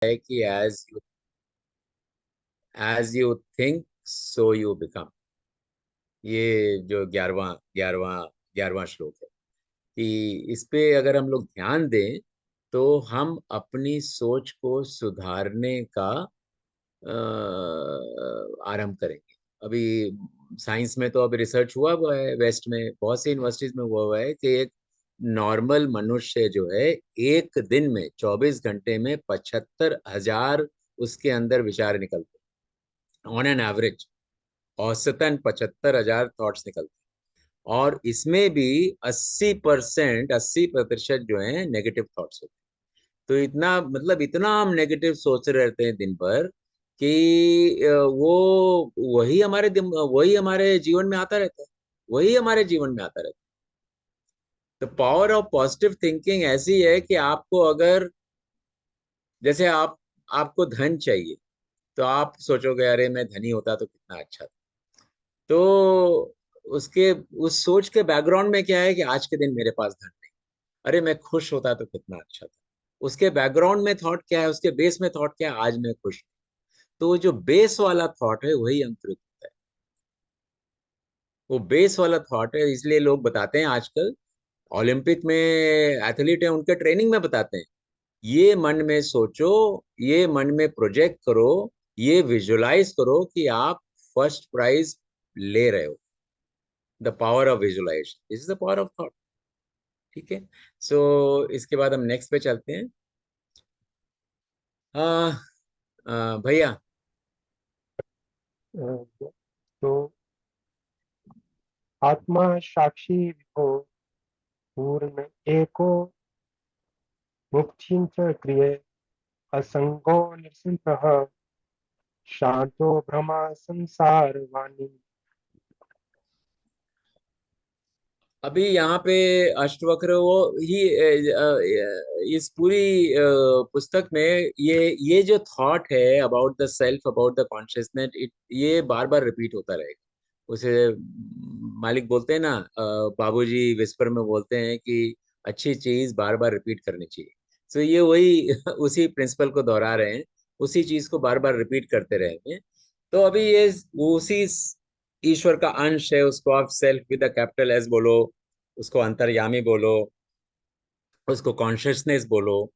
है कि as you think so you become. ये जो ग्यारहवा ग्यारहवा श्लोक है कि इस पे अगर हम लोग ध्यान दें तो हम अपनी सोच को सुधारने का आरंभ करेंगे। अभी साइंस में तो अभी रिसर्च हुआ है, वेस्ट में बहुत सी यूनिवर्सिटीज में हुआ है कि एक नॉर्मल मनुष्य जो है एक दिन में 24 घंटे में 75,000 उसके अंदर विचार निकलते हैं ऑन एन एवरेज। औसतन 75,000 थॉट्स निकलते हैं और इसमें भी 80% जो है नेगेटिव थॉट्स होते हैं। तो इतना मतलब इतना हम नेगेटिव सोच रहे रहते हैं दिन भर कि वो वही हमारे जीवन में आता रहता है, वही हमारे जीवन में आता रहता है। तो पावर ऑफ पॉजिटिव थिंकिंग ऐसी है कि आपको अगर जैसे आपको धन चाहिए तो आप सोचोगे अरे मैं धनी होता तो कितना अच्छा था। तो उसके उस सोच के बैकग्राउंड में क्या है कि आज के दिन मेरे पास धन नहीं, अरे मैं खुश होता तो कितना अच्छा था। उसके बैकग्राउंड में थॉट क्या है, उसके बेस में थॉट क्या है, आज मैं खुश हूं। तो जो बेस वाला थॉट है वही अंकुरित होता है। वो बेस वाला थॉट है, इसलिए लोग बताते हैं आजकल ओलंपिक में एथलीट है उनके ट्रेनिंग में बताते हैं ये मन में सोचो, ये मन में प्रोजेक्ट करो, ये विजुलाइज करो कि आप फर्स्ट प्राइज ले रहे हो। The power of visualisation, this is the power of thought. ठीक है। सो इसके बाद हम नेक्स्ट पे चलते हैं। भैया। तो आत्मा साक्षी विभो पूर्ण एको मुक्तिं च क्रिये असंगो निरसन्तः शांतो भ्रमा संसार वाणी। अभी यहाँ पे अष्टवक्र वो ही इस पूरी पुस्तक में ये जो थॉट है about the self, about the consciousness, ये बार बार रिपीट होता रहेगा। उसे मालिक बोलते हैं ना, बाबूजी विस्पर में बोलते हैं कि अच्छी चीज बार बार रिपीट करनी चाहिए। तो ये वही उसी प्रिंसिपल को दोहरा रहे हैं, उसी चीज को बार बार रिपीट करते रहेंगे। तो अभी ये उसी ईश्वर का अंश है, उसको आप सेल्फ विद कैपिटल एस बोलो, उसको अंतर्यामी बोलो, उसको कॉन्शियसनेस बोलो।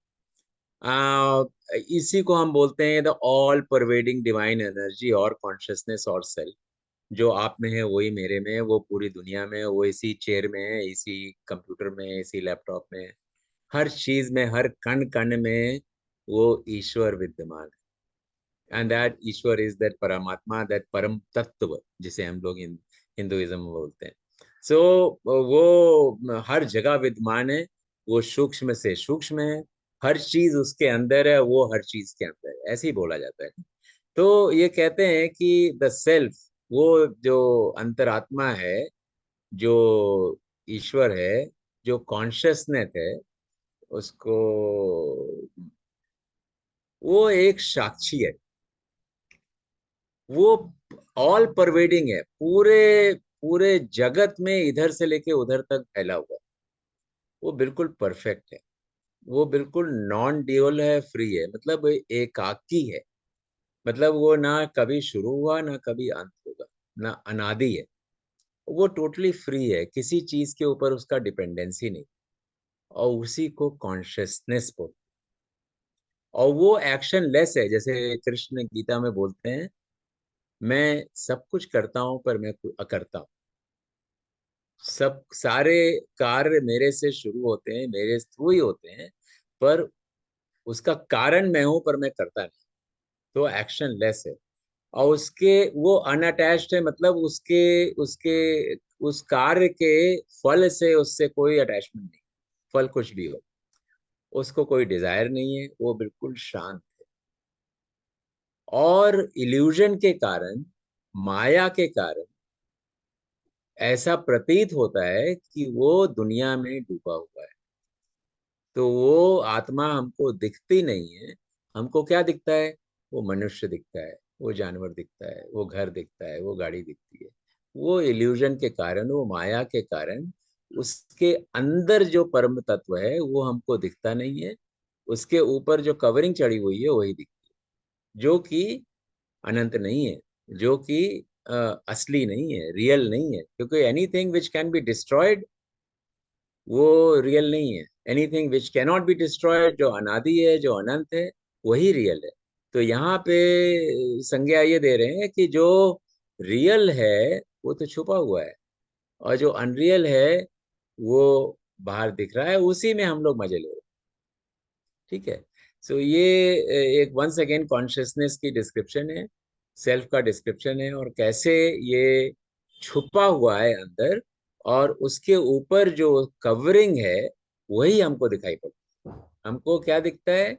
आ, इसी को हम बोलते हैं the all pervading divine energy और कॉन्शियसनेस और सेल्फ। जो आप में है वही मेरे में है, वो पूरी दुनिया में है, वो इसी चेयर में है, इसी कंप्यूटर में है, इसी लैपटॉप में है, हर चीज में, हर कण कण में वो ईश्वर विद्यमान है। And that Ishwar is that परमात्मा, दैट परम तत्व जिसे हम लोग हिंदुइज्म में बोलते हैं। सो वो हर जगह विद्यमान है, वो सूक्ष्म से सूक्ष्म है, हर चीज उसके अंदर है, वो हर चीज के अंदर है, ऐसे ही बोला जाता है। तो ये कहते हैं कि द सेल्फ, वो जो अंतरात्मा है, जो ईश्वर है, जो कॉन्शियसनेस है, उसको वो एक साक्षी है। वो ऑल परवेडिंग है, पूरे पूरे जगत में इधर से लेके उधर तक फैला हुआ है। वो बिल्कुल परफेक्ट है, वो बिल्कुल नॉन ड्यूअल है, फ्री है, मतलब एकाकी है। मतलब वो ना कभी शुरू हुआ ना कभी अंत होगा, ना अनादि है। वो टोटली फ्री है, किसी चीज के ऊपर उसका डिपेंडेंसी नहीं। और उसी को कॉन्शियसनेस बोलते हैं। और वो एक्शन लेस है, जैसे कृष्ण गीता में बोलते हैं, मैं सब कुछ करता हूं पर मैं अकर्ता हूँ। सब सारे कार्य मेरे से शुरू होते हैं, मेरे थ्रू ही होते हैं, पर उसका कारण मैं हूं पर मैं करता नहीं। तो एक्शन लेस है। और उसके वो अनअटैच्ड है, मतलब उसके उसके उस कार्य के फल से उससे कोई अटैचमेंट नहीं। फल कुछ भी हो, उसको कोई डिजायर नहीं है, वो बिल्कुल शांत है। और इल्यूजन के कारण, माया के कारण ऐसा प्रतीत होता है कि वो दुनिया में डूबा हुआ है। तो वो आत्मा हमको दिखती नहीं है। हमको क्या दिखता है? वो मनुष्य दिखता है, वो जानवर दिखता है, वो घर दिखता है, वो गाड़ी दिखती है। वो इल्यूजन के कारण, वो माया के कारण, उसके अंदर जो परम तत्व है वो हमको दिखता नहीं है। उसके ऊपर जो कवरिंग चढ़ी हुई है वही दिखती है, जो कि अनंत नहीं है, जो कि असली नहीं है, रियल नहीं है, क्योंकि anything which can be destroyed वो रियल नहीं है। Anything which cannot be destroyed, जो अनादि है, जो अनंत है, वही रियल है। तो यहाँ पे संज्ञा ये दे रहे हैं कि जो रियल है वो तो छुपा हुआ है, और जो अनरियल है वो बाहर दिख रहा है, उसी में हम लोग मजे ले रहे हैं। ठीक है। सो ये एक वंस अगेन कॉन्शियसनेस की डिस्क्रिप्शन है, सेल्फ का डिस्क्रिप्शन है, और कैसे ये छुपा हुआ है अंदर, और उसके ऊपर जो कवरिंग है वही हमको दिखाई पड़ता है। हमको क्या दिखता है?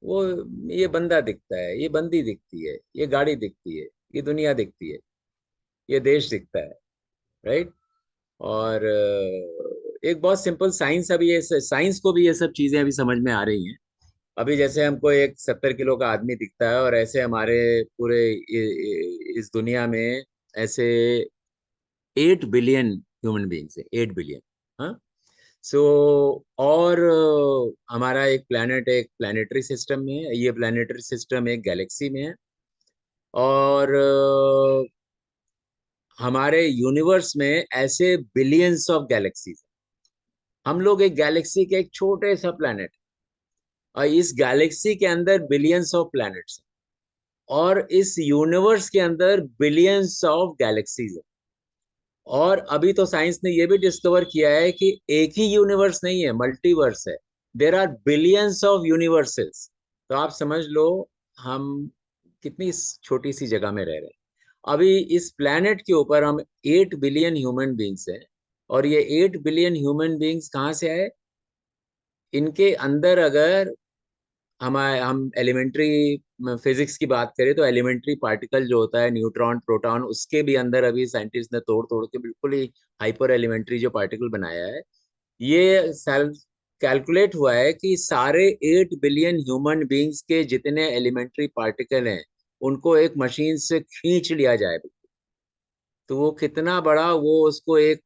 वो ये बंदा दिखता है, ये बंदी दिखती है, ये गाड़ी दिखती है, ये दुनिया दिखती है, ये देश दिखता है। राइट। और एक बहुत सिंपल साइंस, अभी ये साइंस को भी ये सब चीजें अभी समझ में आ रही हैं। अभी जैसे हमको एक 70 किलो का आदमी दिखता है, और ऐसे हमारे पूरे इस दुनिया में ऐसे 8 बिलियन ह्यूमन बींग्स है, 8 बिलियन। हाँ। सो और हमारा एक प्लैनेट, एक प्लानिटरी सिस्टम में है, ये प्लानिटरी सिस्टम एक गैलेक्सी में है, और हमारे यूनिवर्स में ऐसे बिलियंस ऑफ गैलेक्सीज। हम लोग एक गैलेक्सी के एक छोटे सा प्लैनेट, और इस गैलेक्सी के अंदर बिलियंस ऑफ प्लैनेट्स, और इस यूनिवर्स के अंदर बिलियंस ऑफ गैलेक्सीज है। और अभी तो साइंस ने ये भी डिस्कवर किया है कि एक ही यूनिवर्स नहीं है, मल्टीवर्स है। There are billions of universes. तो आप समझ लो हम कितनी छोटी सी जगह में रह रहे हैं। अभी इस प्लेनेट के ऊपर हम 8 बिलियन ह्यूमन बींग्स हैं, और ये 8 बिलियन ह्यूमन बींग्स कहाँ से आए? इनके अंदर अगर हम एलिमेंट्री फिजिक्स की बात करें तो एलिमेंट्री पार्टिकल जो होता है, न्यूट्रॉन, प्रोटॉन, उसके भी अंदर अभी साइंटिस्ट ने तोड़ तोड़ के बिल्कुल ही हाइपर एलिमेंट्री जो पार्टिकल बनाया है। ये सेल्फ कैलकुलेट हुआ है कि सारे 8 बिलियन ह्यूमन बींग्स के जितने एलिमेंट्री पार्टिकल हैं उनको एक मशीन से खींच लिया जाए। तो वो कितना बड़ा, वो उसको एक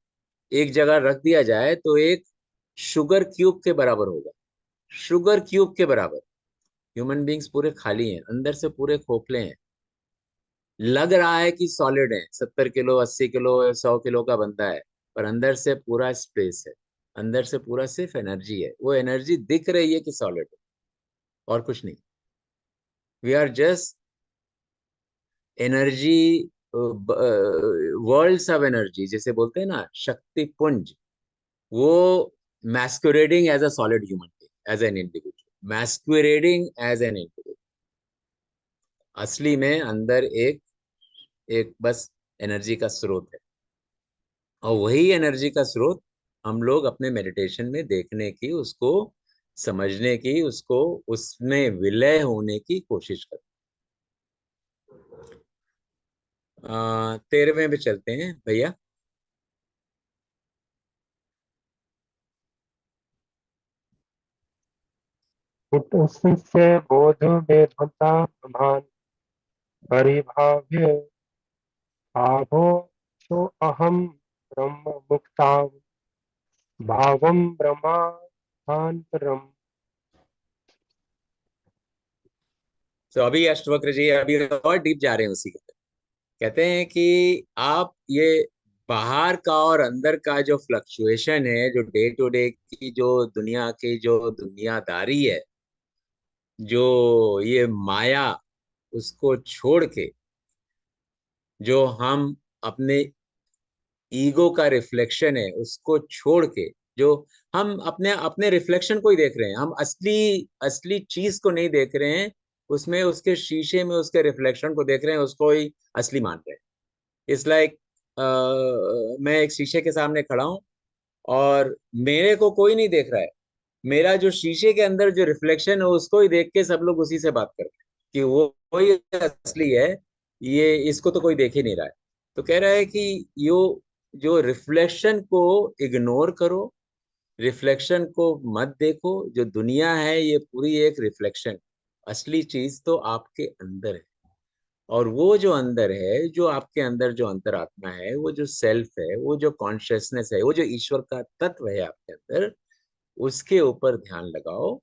एक जगह रख दिया जाए तो एक शुगर क्यूब के बराबर होगा। शुगर क्यूब के बराबर। ह्यूमन बींग्स पूरे खाली हैं, अंदर से पूरे खोखले हैं। लग रहा है कि सॉलिड है, 70 किलो, 80 किलो, 100 किलो का बंदा है, पर अंदर से पूरा स्पेस है। अंदर से पूरा सिर्फ एनर्जी है, वो एनर्जी दिख रही है कि सॉलिड है, और कुछ नहीं। We are just energy, worlds of energy जैसे बोलते हैं ना, शक्ति पुंज। वो masquerading as a solid human being, as an individual, masquerading as an individual. असली में अंदर एक एक बस एनर्जी का स्रोत है, और वही एनर्जी का स्रोत हम लोग अपने मेडिटेशन में देखने की, उसको समझने की, उसको उसमें विलय होने की कोशिश करते। 13वें पे चलते हैं भैया। उससे बोध वेद्यता प्रधान परिभाव्य भावो सो अहम ब्रह्म मुक्ता भावम ब्रह्मांतरम। तो अभी अष्टवक्र जी अभी और डीप जा रहे हैं उसी के अंदर। कहते हैं कि आप ये बाहर का और अंदर का जो फ्लक्चुएशन है, जो डे टू डे की जो दुनिया की जो दुनियादारी है, जो ये माया, उसको छोड़ के जो हम अपने ईगो का रिफ्लेक्शन है उसको छोड़ के, जो हम अपने अपने रिफ्लेक्शन को ही देख रहे हैं, हम असली असली चीज को नहीं देख रहे हैं, उसमें उसके शीशे में उसके रिफ्लेक्शन को देख रहे हैं, उसको ही असली मान रहे हैं। इट्स लाइक मैं एक शीशे के सामने खड़ा हूँ, और मेरे को कोई नहीं देख रहा है। मेरा जो शीशे के अंदर जो रिफ्लेक्शन है उसको ही देख के सब लोग उसी से बात करते हैं कि वो वही असली है, ये इसको तो कोई देख ही नहीं रहा है। तो कह रहा है कि यो जो रिफ्लेक्शन को इग्नोर करो, रिफ्लेक्शन को मत देखो। जो दुनिया है ये पूरी एक रिफ्लेक्शन, असली चीज तो आपके अंदर है। और वो जो अंदर है, जो आपके अंदर जो अंतरात्मा है, वो जो सेल्फ है, वो जो कॉन्शियसनेस है, वो जो ईश्वर का तत्व है आपके अंदर, उसके ऊपर ध्यान लगाओ।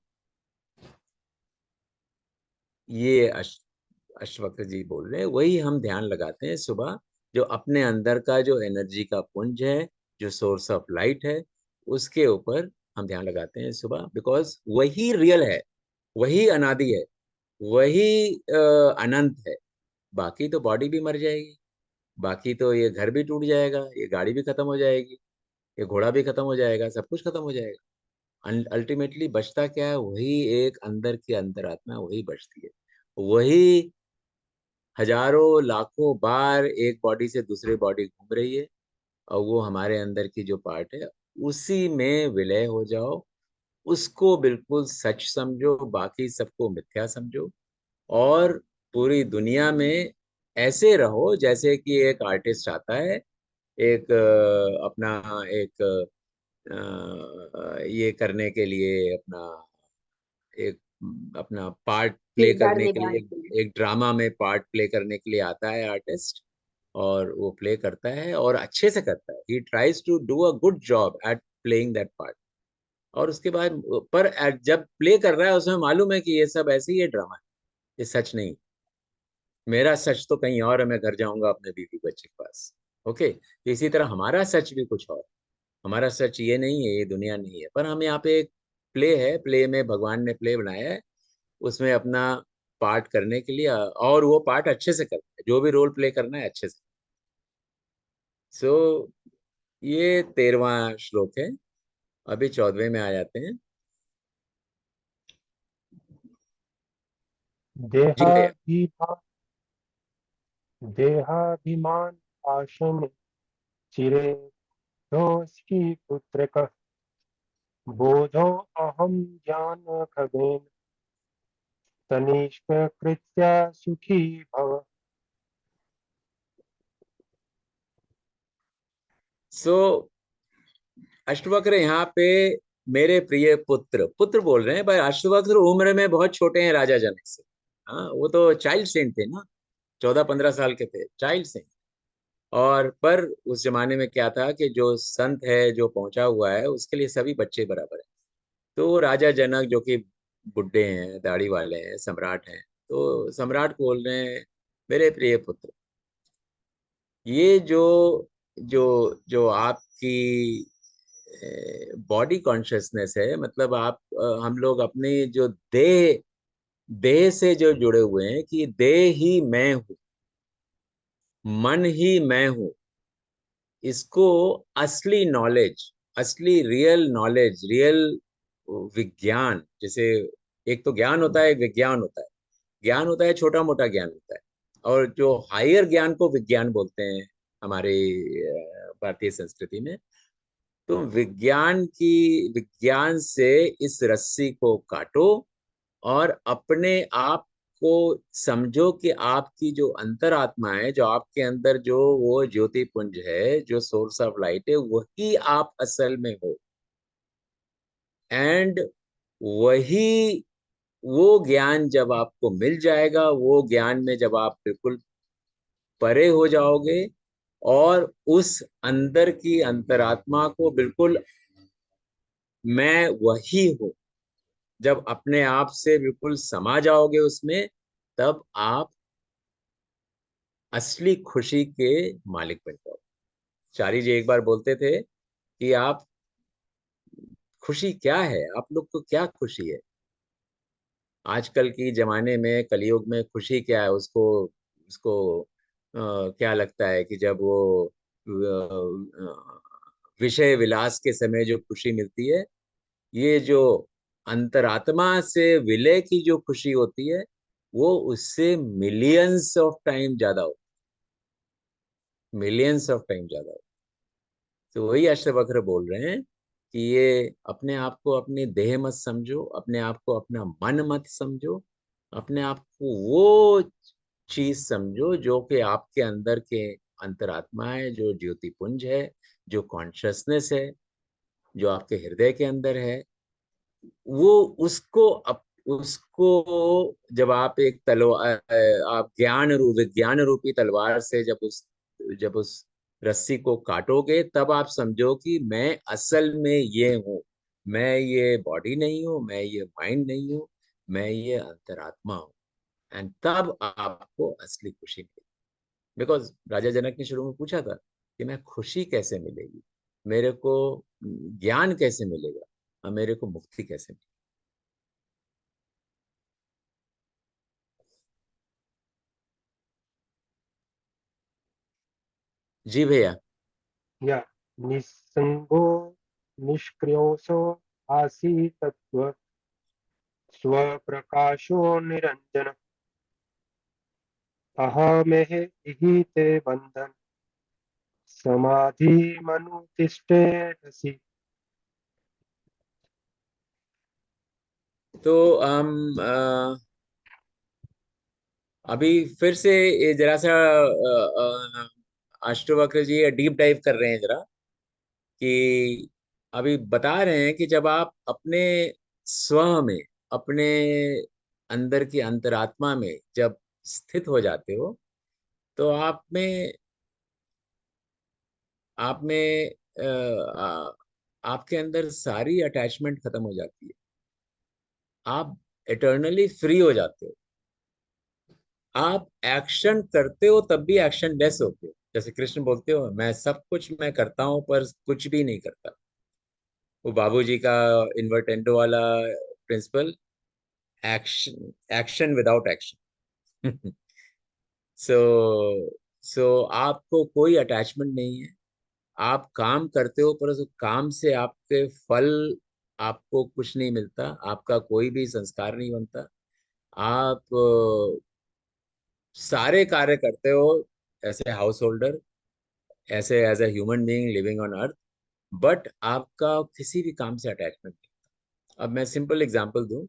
ये अश्वक्र जी बोल रहे हैं, वही हम ध्यान लगाते हैं सुबह। जो अपने अंदर का जो एनर्जी का पुंज है, जो सोर्स ऑफ लाइट है, उसके ऊपर हम ध्यान लगाते हैं सुबह, बिकॉज वही रियल है, वही अनादि है, वही अनंत है। बाकी तो बॉडी भी मर जाएगी, बाकी तो ये घर भी टूट जाएगा, ये गाड़ी भी खत्म हो जाएगी, ये घोड़ा भी खत्म हो जाएगा, सब कुछ खत्म हो जाएगा। अल्टीमेटली बचता क्या है? वही एक अंदर की अंतरात्मा, वही बचती है। वही हजारों लाखों बार एक बॉडी से दूसरे बॉडी घूम रही है, और वो हमारे अंदर की जो पार्ट है, उसी में विलय हो जाओ। उसको बिल्कुल सच समझो, बाकी सबको मिथ्या समझो। और पूरी दुनिया में ऐसे रहो जैसे कि एक आर्टिस्ट आता है, एक अपना एक ये करने के लिए, अपना एक अपना पार्ट प्ले किरदार करने के निभाने लिए, के लिए। एक ड्रामा में पार्ट प्ले करने के लिए आता है आर्टिस्ट। और वो प्ले करता है और अच्छे से करता है, he tries to do a good job at playing that part. और उसके बाद जब प्ले कर रहा है, उसमें मालूम है कि ये सब ऐसे ही है, ड्रामा है, ये सच नहीं। मेरा सच तो कहीं और है, मैं घर जाऊंगा अपने बीवी बच्चे के पास। ओके, तो इसी तरह हमारा सच भी कुछ और। हमारा सच ये नहीं है, ये दुनिया नहीं है, पर हम यहाँ पे एक प्ले है, प्ले में भगवान ने प्ले बनाया है, उसमें अपना पार्ट करने के लिए, और वो पार्ट अच्छे से करता है, जो भी रोल प्ले करना है अच्छे से। सो ये 13वां श्लोक है। अभी 14वें में आ जाते हैं। जी भैया। देहाभिमान देहाभिमान पाशन चिरे दोषी पुत्रक बोधो अहम ज्ञान खगेन तनिष्क कृत्य सुखी भव। सो अष्टवक्र यहाँ पे मेरे प्रिय पुत्र, पुत्र बोल रहे हैं भाई। अष्टवक्र उम्र में बहुत छोटे हैं राजा जनक से। हाँ, वो तो चाइल्ड सेंट थे ना, 14-15 साल के थे, चाइल्ड सेंट। और पर उस जमाने में क्या था कि जो संत है, जो पहुंचा हुआ है, उसके लिए सभी बच्चे बराबर है। तो राजा जनक जो कि बुड्ढे हैं, दाढ़ी वाले हैं, सम्राट हैं, तो सम्राट बोल रहे हैं, मेरे प्रिय पुत्र, ये जो जो जो आपकी बॉडी कॉन्शियसनेस है, मतलब आप हम लोग अपने जो देह देह से जो जुड़े हुए हैं, कि देह ही मैं हूँ, मन ही मैं हूँ, इसको असली नॉलेज, असली रियल नॉलेज, रियल विज्ञान, जैसे एक तो ज्ञान होता है, एक विज्ञान होता है। ज्ञान होता है, छोटा मोटा ज्ञान होता है, और जो हायर ज्ञान को विज्ञान बोलते हैं हमारे भारतीय संस्कृति में। तो विज्ञान से इस रस्सी को काटो, और अपने आप को समझो कि आपकी जो अंतरात्मा है, जो आपके अंदर जो वो ज्योति पुंज है, जो सोर्स ऑफ लाइट है, वही आप असल में हो। एंड वही, वो ज्ञान जब आपको मिल जाएगा, वो ज्ञान में जब आप बिल्कुल परे हो जाओगे, और उस अंदर की अंतरात्मा को बिल्कुल, मैं वही हूँ, जब अपने आप से बिल्कुल समा जाओगे उसमें, तब आप असली खुशी के मालिक बन जाओ। चारी जी एक बार बोलते थे कि आप, खुशी क्या है, आप लोग को क्या खुशी है? आजकल की जमाने में, कलयुग में खुशी क्या है? उसको उसको क्या लगता है कि जब वो विषय विलास के समय जो खुशी मिलती है, ये जो अंतरात्मा से विलय की जो खुशी होती है, वो उससे मिलियंस ऑफ टाइम ज्यादा होती है, मिलियंस ऑफ टाइम ज्यादा होती है। तो वही अष्टवक्र बोल रहे हैं कि ये अपने आप को अपनी देह मत समझो, अपने आप को अपना मन मत समझो, अपने आप को वो चीज समझो जो कि आपके अंदर के अंतरात्मा है, जो ज्योति पुंज है, जो कॉन्शियसनेस है, जो आपके हृदय के अंदर है। वो उसको जब आप एक तलवार, आप विज्ञान रूपी तलवार से जब उस रस्सी को काटोगे, तब आप समझो कि मैं असल में ये हूँ। मैं ये बॉडी नहीं हूँ, मैं ये माइंड नहीं हूँ, मैं ये अंतरात्मा हूँ। एंड तब आपको असली खुशी मिलेगी। बिकॉज राजा जनक ने शुरू में पूछा था कि मैं खुशी कैसे मिलेगी, मेरे को ज्ञान कैसे मिलेगा और मेरे को मुक्ति कैसे मिलेगी। जी भैया। या निस्संगो निष्क्रियोऽसो आसीतत्व स्वप्रकाशो निरञ्जन अहमेह इहि ते बन्धन समाधिमनुतिष्ठेदसि। तो हम अभी फिर से ये जरा सा अष्टवक्र जी डीप डाइव कर रहे हैं जरा, कि अभी बता रहे हैं कि जब आप अपने स्व में, अपने अंदर की अंतरात्मा में जब स्थित हो जाते हो, तो आप में आपके अंदर सारी अटैचमेंट खत्म हो जाती है। आप इटर्नली फ्री हो जाते हो। आप एक्शन करते हो तब भी एक्शन लेस होते हो। जैसे कृष्ण बोलते हो, मैं सब कुछ मैं करता हूं पर कुछ भी नहीं करता। वो बाबूजी का इन्वर्टेंडो वाला principle, action action without action. So so आपको कोई अटैचमेंट नहीं है। आप काम करते हो पर उस काम से आपके फल, आपको कुछ नहीं मिलता, आपका कोई भी संस्कार नहीं बनता। आप सारे कार्य करते हो एज ए हाउस होल्डर, ऐसे as a human being living on earth, but आपका किसी भी काम से अटैचमेंट नहीं। अब मैं सिंपल एग्जांपल दूं।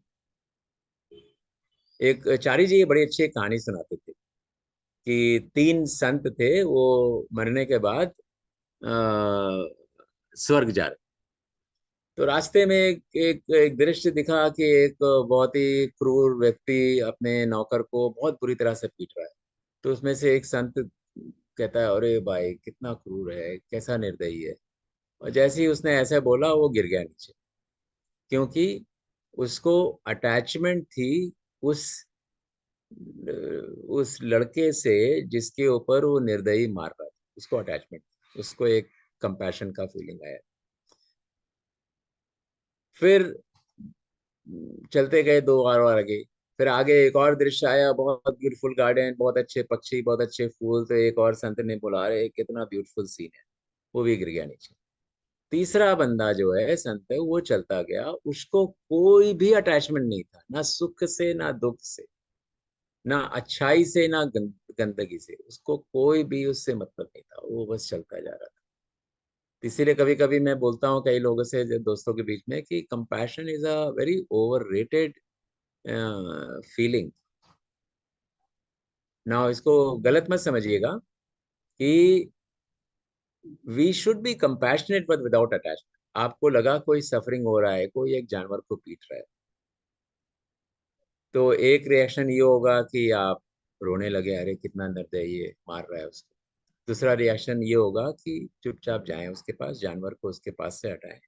एक चारी जी ये बड़ी अच्छी एक कहानी सुनाते थे कि तीन संत थे, वो मरने के बाद स्वर्ग जा रहे। तो रास्ते में एक दृश्य दिखा कि एक बहुत ही क्रूर व्यक्ति अपने नौकर को बहुत बुरी तरह से पीट रहा है। तो उसमें से एक संत कहता है, अरे भाई कितना क्रूर है, कैसा निर्दयी है। और जैसे ही उसने ऐसा बोला, वो गिर गया नीचे, क्योंकि उसको अटैचमेंट थी उस उस लड़के से जिसके ऊपर वो निर्दयी मार रहा था। उसको अटैचमेंट, उसको एक कंपैशन का फीलिंग आया। फिर चलते गए दो और आगे। फिर आगे एक और दृश्य आया, बहुत ब्यूटीफुल गार्डन, बहुत अच्छे पक्षी, बहुत अच्छे फूल। तो एक और संत ने बोला, अरे कितना ब्यूटीफुल सीन है। वो भी गिर गया नीचे। तीसरा बंदा जो है संत है, वो चलता गया, उसको कोई भी अटैचमेंट नहीं था, ना सुख से ना दुख से, ना अच्छाई से ना गंदगी से। उसको कोई भी उससे मतलब नहीं था, वो बस चलता जा रहा था। इसीलिए कभी कभी मैं बोलता हूँ कई लोगों से, दोस्तों के बीच में, कि compassion is a very overrated feeling. ना इसको गलत मत समझिएगा कि we should be compassionate but without attachment. आपको लगा कोई सफरिंग हो रहा है, कोई एक जानवर को पीट रहा है, तो एक रिएक्शन ये होगा कि आप रोने लगे, अरे कितना निर्दयी है, मार रहा है उसको। दूसरा रिएक्शन ये होगा कि चुपचाप जाएं उसके पास, जानवर को उसके पास से हटाएं,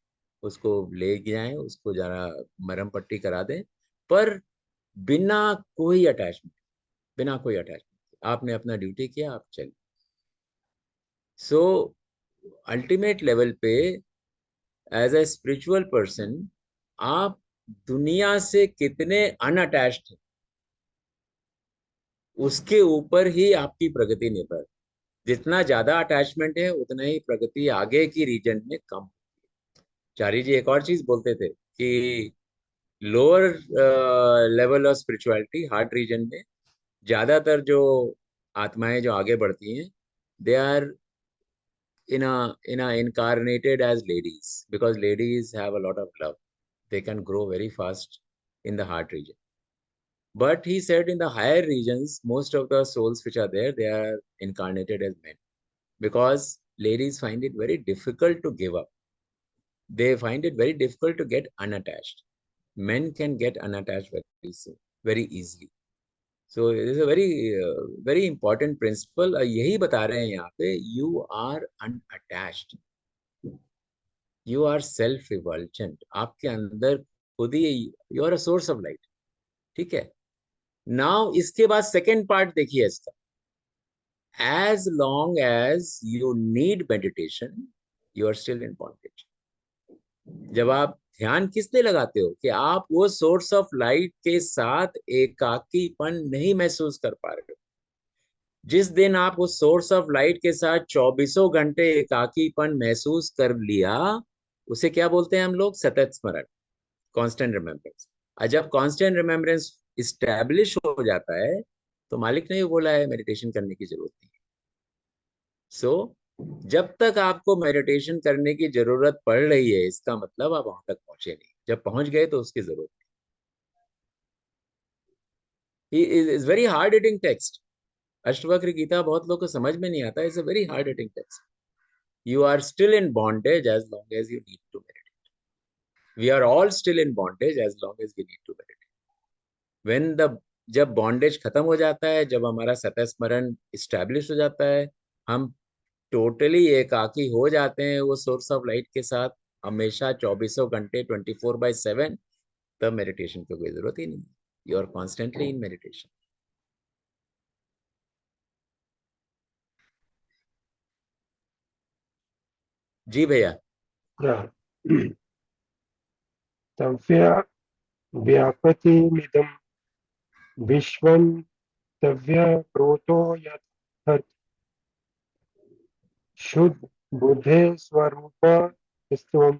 उसको ले जाएं, उसको जरा मरहम पट्टी करा दें, पर बिना कोई अटैचमेंट, बिना कोई अटैचमेंट। आपने अपना ड्यूटी किया, आप चलिए। सो अल्टीमेट लेवल पे एज ए स्पिरिचुअल पर्सन, आप दुनिया से कितने अनअटैच्ड हैं, उसके ऊपर ही आपकी प्रगति निर्भर है। जितना ज्यादा अटैचमेंट है, उतना ही प्रगति आगे की रीजन में कम। चारी जी एक और चीज बोलते थे कि lower level of spirituality, heart region में ज्यादातर जो आत्माएं जो आगे बढ़ती हैं, they are in a incarnated as ladies, because ladies have a lot of love. They can grow very fast in the heart region. But he said in the higher regions, most of the souls which are there, they are incarnated as men, because ladies find it very difficult to give up. They find it very difficult to get unattached. Men can get unattached very soon, very easily. So it is a very important principle. यही बता रहे हैं यहाँ पे, you are unattached, you are self effulgent. आपके अंदर खुद ही, you are a source of light. ठीक है। नाउ इसके बाद सेकेंड पार्ट देखिए इसका, as long as you need meditation, you are still in bondage. जब आप ध्यान किस लिए लगाते हो कि आप वो सोर्स ऑफ लाइट के साथ एकाकीपन नहीं महसूस कर पा रहे हो। जिस दिन आप उस सोर्स ऑफ लाइट के साथ चौबीसों घंटे एकाकीपन महसूस कर लिया, उसे क्या बोलते हैं हम लोग? सतत स्मरण, कांस्टेंट रिमेम्बरेंस। और जब कांस्टेंट रिमेम्बरेंस इस्टेब्लिश हो जाता है, तो मालिक ने भी बोला है मेडिटेशन करने की जरूरत नहीं। सो जब तक आपको मेडिटेशन करने की जरूरत पड़ रही है, इसका मतलब आप वहां तक पहुंचे नहीं। जब पहुंच गए तो उसकी जरूरत नहीं। Is very hard hitting text. Ashtavakra Gita बहुत लोग को समझ में नहीं आता। It's a very hard hitting text. You are still in bondage as long as you need to meditate. We are all still in bondage as long as we need to meditate. When the जब bondage खत्म हो जाता है, जब हमारा सतह स्मरण establish हो जाता है, हम टोटली एकाकी हो जाते हैं वो सोर्स ऑफ लाइट के साथ, हमेशा चौबीसों घंटे 24/7, तब मेडिटेशन की कोई जरूरत ही नहीं। You are constantly in meditation. जी भैया। Yeah. तव्य व्यापतिमिदं विश्वं तव्य प्रोतो यत् शुद्ध बुद्धे स्वरूप स्त्वं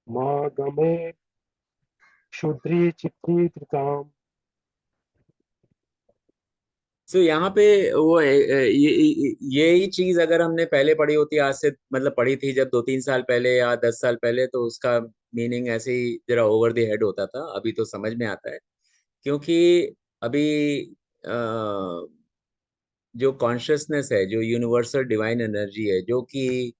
मागमे क्षुद्री चित्ती कृताम्। सो यहाँ पे वो यही चीज अगर हमने पहले पढ़ी होती, आज से मतलब पढ़ी थी जब 2-3 साल पहले या 10 साल पहले, तो उसका मीनिंग ऐसे ही जरा ओवर द हेड होता था। अभी तो समझ में आता है, क्योंकि अभी जो कॉन्शियसनेस है, जो यूनिवर्सल डिवाइन एनर्जी है, जो कि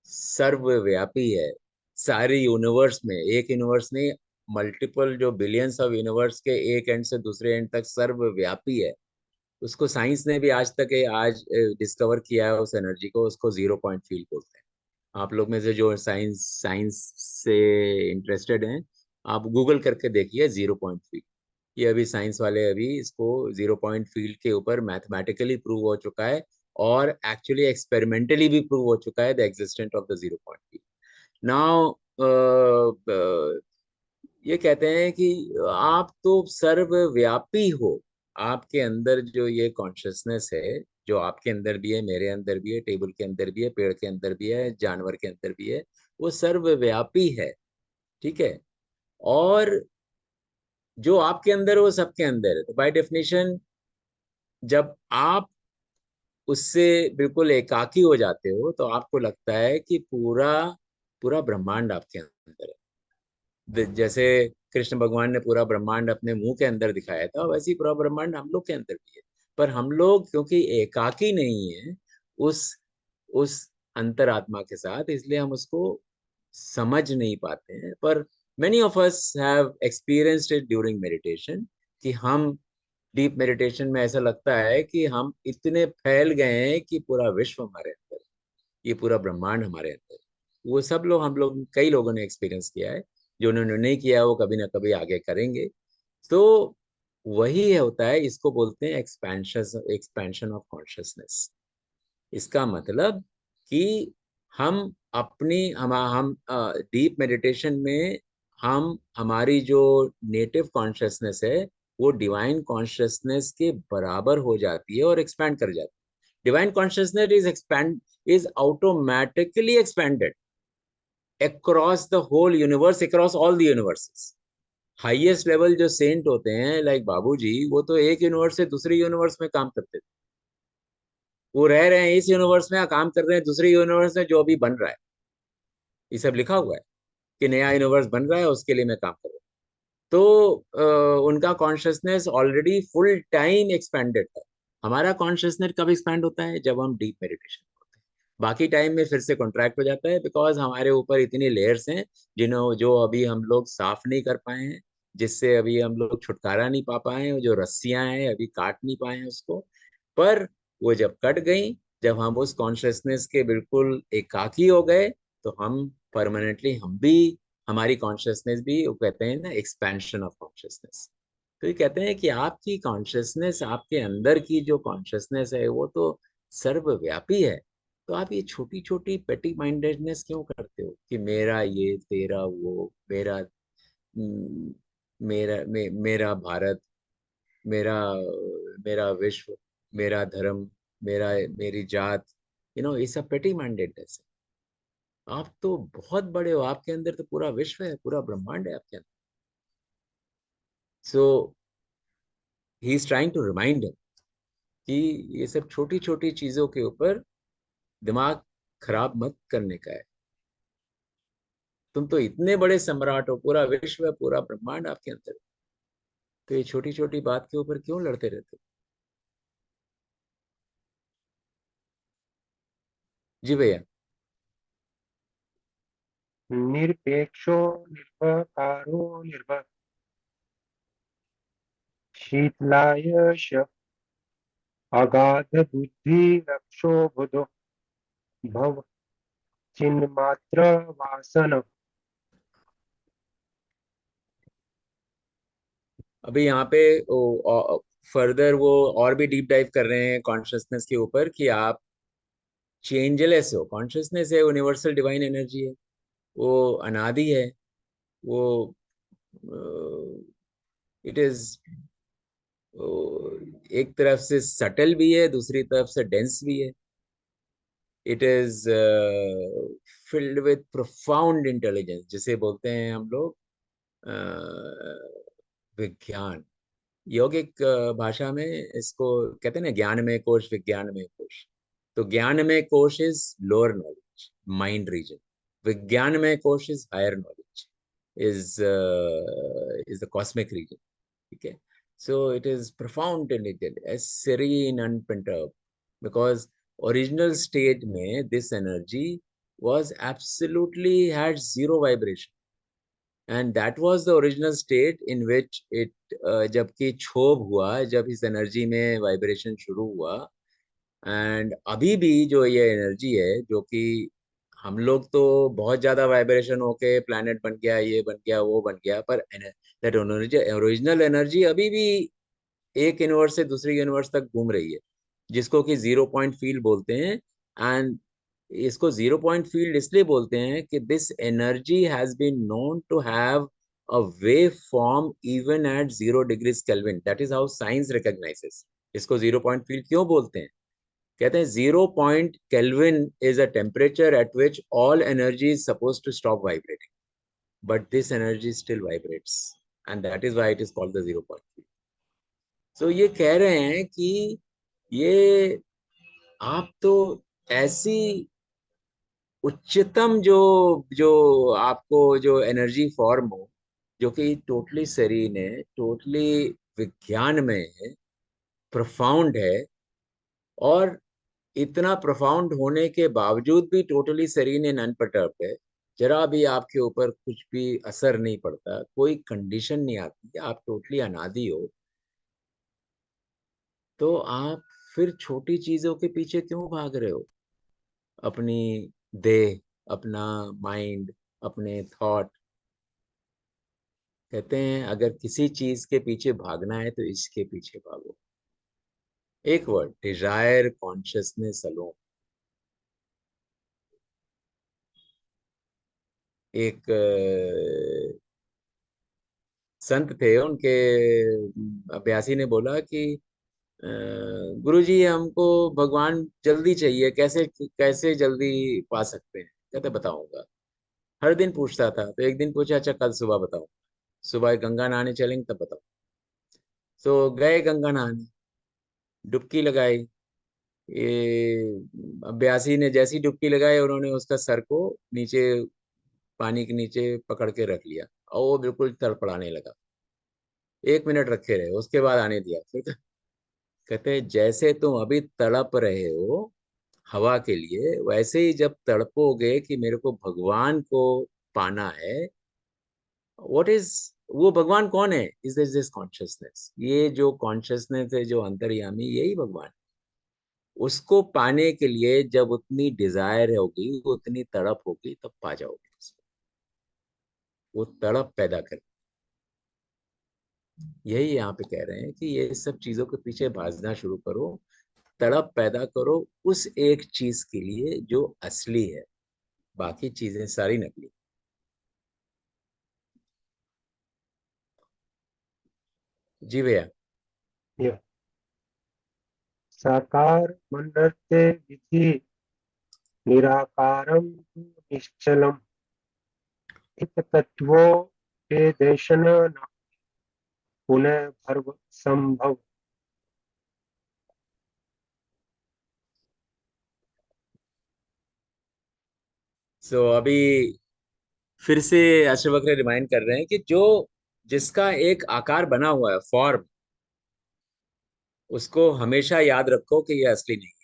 सर्वव्यापी है, सारी यूनिवर्स में, एक यूनिवर्स नहीं, मल्टीपल जो बिलियंस ऑफ यूनिवर्स के एक एंड से दूसरे एंड तक सर्वव्यापी है, उसको साइंस ने भी आज डिस्कवर किया है। उस एनर्जी को, उसको जीरो पॉइंट फील्ड बोलते हैं। आप लोग में से जो साइंस साइंस से इंटरेस्टेड हैं, आप गूगल करके देखिए जीरो पॉइंट फील्ड। ये अभी साइंस वाले अभी इसको जीरो पॉइंट फील्ड के ऊपर मैथमेटिकली प्रूव हो चुका है, और एक्चुअली एक्सपेरिमेंटली भी प्रूव हो चुका है the existent of the zero point field. Now ये कहते हैं कि आप तो सर्वव्यापी हो। आपके अंदर जो ये कॉन्शियसनेस है, जो आपके अंदर भी है, मेरे अंदर भी है, टेबल के अंदर भी है, पेड़ के अंदर भी है, जानवर के अंदर भी है, वो सर्वव्यापी है। ठीक है। और जो आपके अंदर है वो सबके अंदर है। तो बाय डेफिनेशन जब आप उससे बिल्कुल एकाकी हो जाते हो, तो आपको लगता है कि पूरा पूरा ब्रह्मांड आपके अंदर है। जैसे कृष्ण भगवान ने पूरा ब्रह्मांड अपने मुंह के अंदर दिखाया था, वैसे ही पूरा ब्रह्मांड हम लोग के अंदर भी है। पर हम लोग क्योंकि एकाकी नहीं है उस उस अंतरात्मा के साथ, इसलिए हम उसको समझ नहीं पाते हैं। पर many of us have experienced it during meditation, कि हम डीप मेडिटेशन में ऐसा लगता है कि हम इतने फैल गए हैं कि पूरा विश्व हमारे अंदर है, ये पूरा ब्रह्मांड हमारे अंदर है। वो सब लोग, हम लोग, कई लोगों ने एक्सपीरियंस किया है। जो उन्होंने नहीं किया वो कभी ना कभी आगे करेंगे। तो वही होता है, इसको बोलते हैं एक्सपेंशन, एक्सपेंशन ऑफ कॉन्शियसनेस। इसका मतलब कि हम अपनी हम डीप मेडिटेशन में हम हमारी जो नेटिव कॉन्शियसनेस है, वो डिवाइन कॉन्शियसनेस के बराबर हो जाती है और एक्सपैंड कर जाती है। Divine consciousness is automatically expanded across the whole universe, across all the universes. Highest level जो सेंट होते हैं लाइक बाबू जी, वो तो एक यूनिवर्स से दूसरे यूनिवर्स में काम करते थे। वो रह रहे हैं इस यूनिवर्स में, काम कर रहे हैं दूसरे यूनिवर्स में जो अभी बन रहा है। ये सब लिखा हुआ है कि नया यूनिवर्स बन रहा है, उसके लिए मैं काम कर रहा हूँ। तो उनका consciousness already full time expanded है। हमारा कॉन्शियसनेस कब एक्सपैंड होता है? जब हम डीप मेडिटेशन करते हैं। बाकी टाइम में फिर से कॉन्ट्रैक्ट हो जाता है, बिकॉज हमारे ऊपर इतनी लेयर्स हैं जिन्हों जो अभी हम लोग साफ नहीं कर पाए हैं, जिससे अभी हम लोग छुटकारा नहीं पा पाए हैं। जो रस्सियां हैं अभी काट नहीं पाए हैं उसको। पर वो जब कट गई, जब हम उस कॉन्शियसनेस के बिल्कुल एकाकी हो गए, तो हम परमानेंटली, हम भी, हमारी कॉन्शियसनेस भी, वो कहते हैं ना, एक्सपेंशन ऑफ कॉन्शियसनेस। तो ये कहते हैं कि आपकी कॉन्शियसनेस, आपके अंदर की जो कॉन्शियसनेस है वो तो सर्वव्यापी है। तो आप ये छोटी छोटी पेटी माइंडेडनेस क्यों करते हो कि मेरा ये, तेरा वो, मेरा मेरा भारत, मेरा मेरा विश्व, मेरा धर्म, मेरा मेरी जात, ये सब पेटी माइंडेडनेस है। आप तो बहुत बड़े हो, आपके अंदर तो पूरा विश्व है, पूरा ब्रह्मांड है आपके अंदर। So he is trying to remind कि ये सब छोटी छोटी चीजों के ऊपर दिमाग खराब मत करने का है। तुम तो इतने बड़े सम्राट हो, पूरा विश्व है, पूरा ब्रह्मांड आपके अंदर है। तो ये छोटी छोटी बात के ऊपर क्यों लड़ते रहते हो? जी भैया। निरपेक्षो निर्भकारो निर्भर शीतलाय श अगाध बुद्धि रक्षो बुधो भव चिन्मात्र वासन। अभी यहाँ पे फर्दर वो और भी डीप डाइव कर रहे हैं कॉन्शियसनेस के ऊपर कि आप चेंजलेस हो। कॉन्शियसनेस है, यूनिवर्सल डिवाइन एनर्जी है, वो अनादि है, वो इट इज एक तरफ से सटल भी है, दूसरी तरफ से डेंस भी है। It is filled with profound intelligence, जिसे बोलते हैं हम लोग विज्ञान। यौगिक भाषा में इसको कहते हैं ना, ज्ञान में कोश, विज्ञान में कोश। तो ज्ञान में कोश is lower knowledge, mind region. विज्ञान में कोश is higher knowledge, is the cosmic region. ठीक है। So it is profound and it is serene and perturbed because original state में this energy was absolutely had zero vibration, and that was the original state in which it जबकि क्षोभ हुआ, जब इस energy में vibration शुरू हुआ। And अभी भी जो ये एनर्जी है, जो कि हम लोग तो बहुत ज्यादा वाइब्रेशन होके प्लैनेट बन गया, ये बन गया, वो बन गया, पर दैट ओरिजिनल एनर्जी अभी भी एक यूनिवर्स से दूसरे यूनिवर्स तक घूम रही है, जिसको कि जीरो पॉइंट फील्ड बोलते हैं। एंड इसको जीरो पॉइंट फील्ड इसलिए बोलते हैं कि this energy has been known to have a wave form even at 0 degrees Kelvin. That is how science recognises. इसको जीरो पॉइंट फील्ड क्यों बोलते हैं? कहते हैं 0 point Kelvin is a temperature at which all energy is suppose to stop vibrating, but this energy still vibrates, and that is why it is called the zero point. तो ये कह रहे हैं कि ये आप तो ऐसी उच्चतम जो जो आपको जो एनर्जी फॉर्म हो, जो कि टोटली सेरीन है, टोटली विज्ञान में है, प्रोफाउंड है, और इतना प्रोफाउंड होने के बावजूद भी टोटली सेरीन एंड अनपर्टर्ब्ड है। जरा भी आपके ऊपर कुछ भी असर नहीं पड़ता, कोई कंडीशन नहीं आती, आप टोटली अनादि हो। तो आप फिर छोटी चीजों के पीछे क्यों भाग रहे हो? अपनी देह, अपना माइंड, अपने थॉट। कहते हैं अगर किसी चीज के पीछे भागना है तो इसके पीछे भागो। एक वर्ड, डिजायर कॉन्शियसनेस अलोन। एक संत थे, उनके अभ्यासी ने बोला कि गुरुजी हमको भगवान जल्दी चाहिए, कैसे कैसे जल्दी पा सकते हैं? कहते बताऊंगा। हर दिन पूछता था, तो एक दिन पूछा, अच्छा कल सुबह बताओ, सुबह गंगा नहाने चलेंगे तब बताओ। तो गए गंगा नहाने, डुबकी लगाई। ये अभ्यासी ने जैसी डुबकी लगाई, उन्होंने उसका सर को नीचे, पानी के नीचे पकड़ के रख लिया, और वो बिल्कुल तड़पड़ाने लगा। 1 मिनट रखे रहे, उसके बाद आने दिया। फिर कहते जैसे तुम अभी तड़प रहे हो हवा के लिए, वैसे ही जब तड़पोगे कि मेरे को भगवान को पाना है, व्हाट इज, वो भगवान कौन है? Is this consciousness. ये जो कॉन्शियसनेस है, जो अंतर्यामी, यही भगवान है। उसको पाने के लिए जब उतनी डिजायर होगी, उतनी तड़प होगी, तब पा जाओगे उसको। वो तड़प पैदा कर। यही यहाँ पे कह रहे हैं कि ये सब चीजों के पीछे भागना शुरू करो, तड़प पैदा करो उस एक चीज के लिए जो असली है, बाकी चीजें सारी नकली। जी भैया। यह साकार मन्यते विधि निराकारं तु निश्चलम् एकतत्त्वोपदेशन न पुनर्भव संभव। सो अभी फिर से अष्टवक्र रिमाइंड कर रहे हैं कि जो जिसका एक आकार बना हुआ है, फॉर्म, उसको हमेशा याद रखो कि ये असली नहीं है।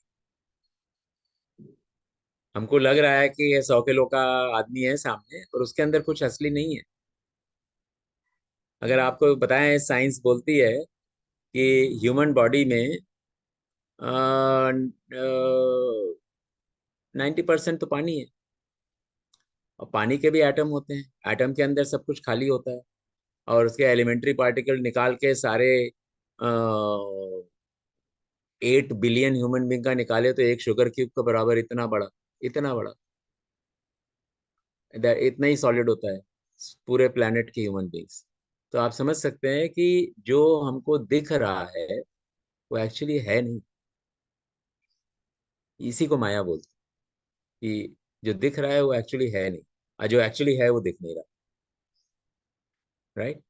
हमको लग रहा है कि ये 100 किलो का आदमी है सामने, और उसके अंदर कुछ असली नहीं है। अगर आपको बताएं, साइंस बोलती है कि ह्यूमन बॉडी में 90% तो पानी है, और पानी के भी एटम होते हैं, एटम के अंदर सब कुछ खाली होता है, और उसके एलिमेंट्री पार्टिकल निकाल के सारे 8 बिलियन ह्यूमन बींग का निकाले तो एक शुगर क्यूब के बराबर, इतना बड़ा, इतना बड़ा, इतना ही सॉलिड होता है पूरे प्लेनेट के ह्यूमन बींग्स। तो आप समझ सकते हैं कि जो हमको दिख रहा है वो एक्चुअली है नहीं। इसी को माया बोलते हैं कि जो दिख रहा है वो एक्चुअली है नहीं, और जो एक्चुअली है वो दिख नहीं रहा। राइट।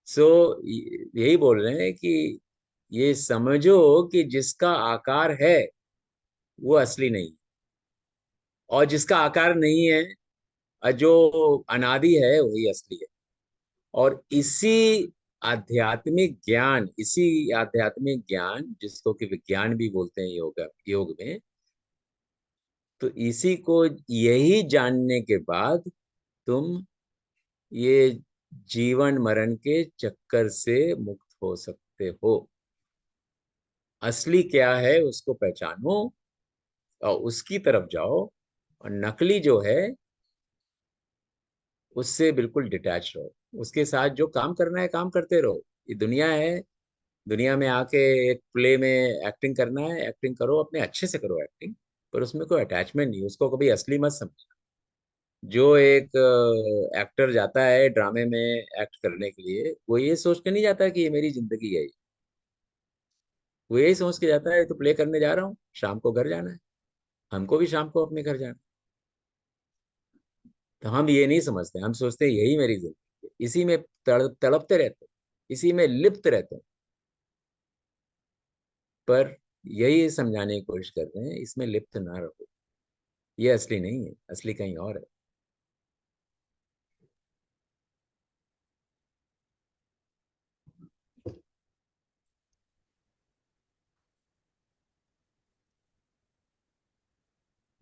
सो यही बोल रहे हैं कि ये समझो कि जिसका आकार है वो असली नहीं, और जिसका आकार नहीं है और जो अनादि है वही असली है। और इसी आध्यात्मिक ज्ञान जिसको कि विज्ञान भी बोलते हैं योग में, तो इसी को, यही जानने के बाद तुम ये जीवन मरण के चक्कर से मुक्त हो सकते हो। असली क्या है उसको पहचानो और उसकी तरफ जाओ, और नकली जो है उससे बिल्कुल डिटैच रहो। उसके साथ जो काम करना है काम करते रहो। ये दुनिया है, दुनिया में आके एक प्ले में एक्टिंग करना है, एक्टिंग करो, अपने अच्छे से करो एक्टिंग, पर उसमें कोई अटैचमेंट नहीं, उसको कभी असली मत समझना। जो एक एक्टर जाता है ड्रामे में एक्ट करने के लिए, वो ये सोच के नहीं जाता कि ये मेरी जिंदगी है, वो यही सोच के जाता है तो प्ले करने जा रहा हूँ, शाम को घर जाना है, हमको भी शाम को अपने घर जाना है। तो हम ये नहीं समझते, हम सोचते हैं यही मेरी जिंदगी है, इसी में तड़पते रहते हैं, इसी में लिप्त रहते हैं। पर यही समझाने की कोशिश कर रहे हैं, इसमें लिप्त ना रहो, ये असली नहीं है, असली कहीं और है।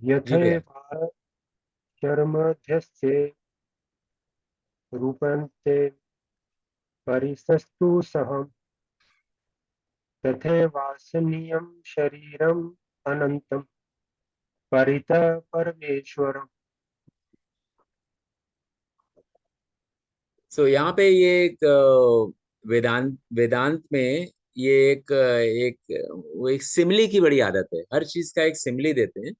जी भैया। यथैव चर्मध्यस्ये रूपन्ते परिसस्तु सहम् तथैवासनीयं शरीरम् अनन्तं परितः परमेश्वरम्। सो यहाँ पे ये एक वेदांत वेदांत में ये वो एक सिमली की बड़ी आदत है, हर चीज का एक सिमली देते हैं।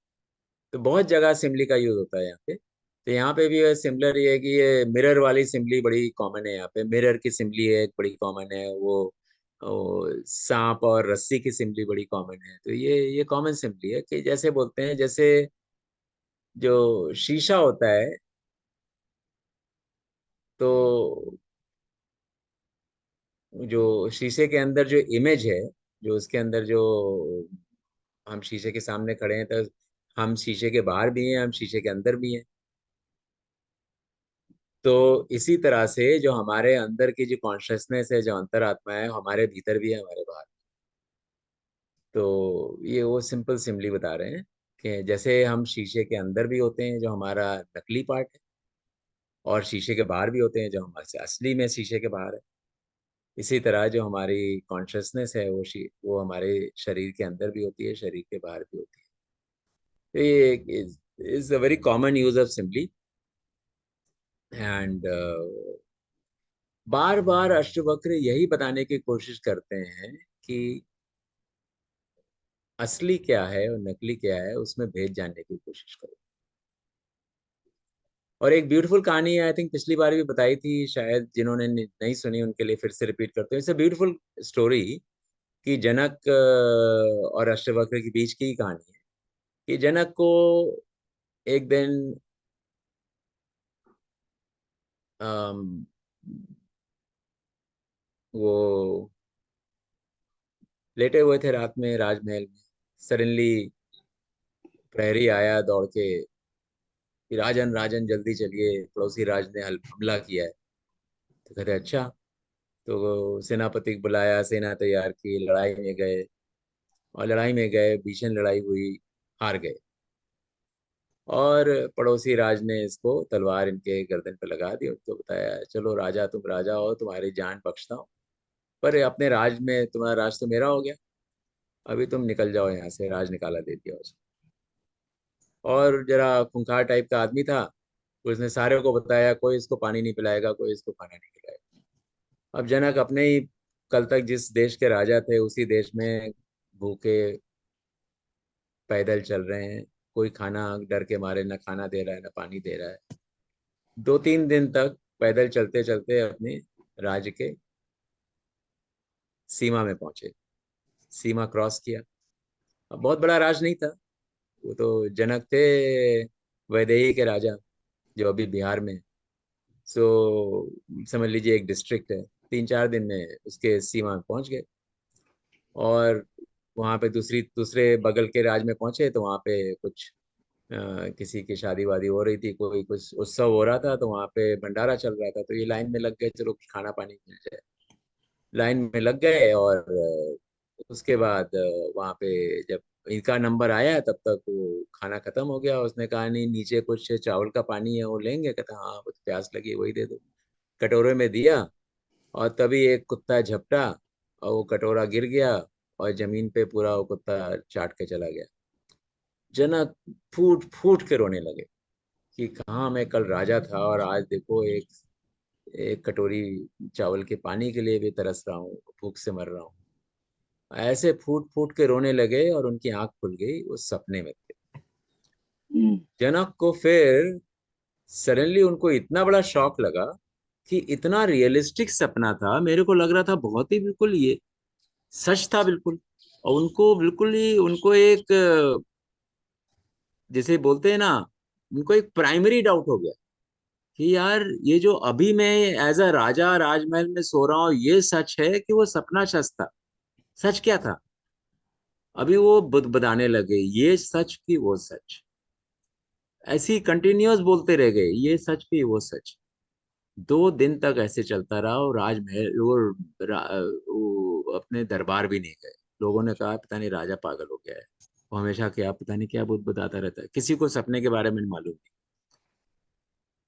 तो बहुत जगह सिमली का यूज होता है यहाँ पे। तो यहाँ पे भी सिमिलर ये है कि ये मिरर वाली सिमली बड़ी कॉमन है, यहाँ पे मिरर की सिमली है एक बड़ी कॉमन है, वो सांप और रस्सी की सिमली बड़ी कॉमन है। तो ये कॉमन सिमली है कि जैसे बोलते हैं, जैसे जो शीशा होता है, तो जो शीशे के अंदर जो इमेज है, जो उसके अंदर जो, हम शीशे के सामने खड़े हैं तो हम शीशे के बाहर भी हैं, हम शीशे के अंदर भी हैं। तो इसी तरह से जो हमारे अंदर की जो कॉन्शसनेस है, जो अंतरात्मा है, हमारे भीतर भी है, हमारे बाहर। तो ये वो सिंपल सिमली बता रहे हैं कि जैसे हम शीशे के अंदर भी होते हैं जो हमारा नकली पार्ट है, और शीशे के बाहर भी होते हैं जो हमारे से असली में शीशे के बाहर है। इसी तरह जो हमारी कॉन्शसनेस है वो हमारे शरीर के अंदर भी होती है, शरीर के बाहर भी होती है। तो ये is a very common use of simply. And बार बार अष्टवक्र यही बताने की कोशिश करते हैं कि असली क्या है और नकली क्या है, उसमें भेद जानने की कोशिश करो। और एक ब्यूटीफुल कहानी है, आई थिंक पिछली बार भी बताई थी, शायद जिन्होंने नहीं सुनी उनके लिए फिर से रिपीट करते हैं। इट्स अ ब्यूटीफुल स्टोरी कि जनक और अष्टवक्र के बीच की ही कहानी है कि जनक को एक दिन अम, वो लेटे हुए थे रात में राजमहल में। सडनली प्रहरी आया दौड़ के कि राजन राजन जल्दी चलिए, पड़ोसी राज ने हमला किया है। तो कहते अच्छा। तो वो सेनापति को बुलाया, सेना तैयार की, लड़ाई में गए। और लड़ाई में गए, भीषण लड़ाई हुई, हार गए। और पड़ोसी राज ने इसको तलवार इनके गर्दन पे लगा दी, उनको बताया चलो राजा, तुम राजा हो, तुम्हारी जान बख्शता हूँ, पर अपने राज में तुम्हारा राज तो मेरा हो गया, अभी तुम निकल जाओ यहाँ से। राज निकाला दे दिया उसको। और जरा खूंखार टाइप का आदमी था, उसने सारे को बताया कोई इसको पानी नहीं पिलाएगा, कोई इसको खाना नहीं खिलाएगा। अब जनक अपने ही कल तक जिस देश के राजा थे उसी देश में भूखे पैदल चल रहे हैं। कोई खाना डर के मारे न खाना दे रहा है न पानी दे रहा है। 2-3 दिन तक पैदल चलते चलते अपने राज्य के सीमा में पहुंचे। सीमा क्रॉस किया। अब बहुत बड़ा राज नहीं था, वो तो जनक थे वैदेही के राजा, जो अभी बिहार में। सो समझ लीजिए एक डिस्ट्रिक्ट है। 3-4 दिन में उसके सीमा में पहुंच गए। और वहाँ पे दूसरे बगल के राज्य में पहुंचे तो वहाँ पे कुछ किसी की शादी वादी हो रही थी, कोई कुछ उत्सव हो रहा था, तो वहाँ पे भंडारा चल रहा था। तो ये लाइन में लग गए, चलो कुछ खाना पानी मिल जाए। लाइन में लग गए। और उसके बाद वहाँ पे जब इनका नंबर आया तब तक वो खाना खत्म हो गया। उसने कहा नहीं, नीचे कुछ चावल का पानी है वो लेंगे? कहता हाँ, वो तो प्यास लगी, वही दे दो। कटोरे में दिया। और तभी एक कुत्ता झपटा और वो कटोरा गिर गया और जमीन पे पूरा वो कुत्ता चाट के चला गया। जनक फूट फूट के रोने लगे कि कहाँ मैं कल राजा था और आज देखो एक एक कटोरी चावल के पानी के लिए भी तरस रहा हूँ, भूख से मर रहा हूँ। ऐसे फूट फूट के रोने लगे और उनकी आंख खुल गई, वो सपने में थे। हम्म। जनक को फिर सडनली उनको इतना बड़ा शॉक लगा कि इतना रियलिस्टिक सपना था, मेरे को लग रहा था बहुत ही बिल्कुल ये सच था बिल्कुल। और उनको बिल्कुल ही उनको एक जैसे बोलते हैं ना, उनको एक प्राइमरी डाउट हो गया कि यार ये जो अभी मैं एज अ राजा राजमहल में सो रहा हूँ ये सच है कि वो सपना सच था? सच क्या था? अभी वो बुदबुदाने लगे, ये सच कि वो सच। ऐसी कंटिन्यूअस बोलते रह गए, ये सच कि वो सच। 2 दिन तक ऐसे चलता रहा और राजमहल वो अपने दरबार भी नहीं गए। लोगों ने कहा पता नहीं राजा पागल हो गया है, वो हमेशा क्या पता नहीं क्या बुदबुदाता रहता है, किसी को सपने के बारे में मालूम नहीं।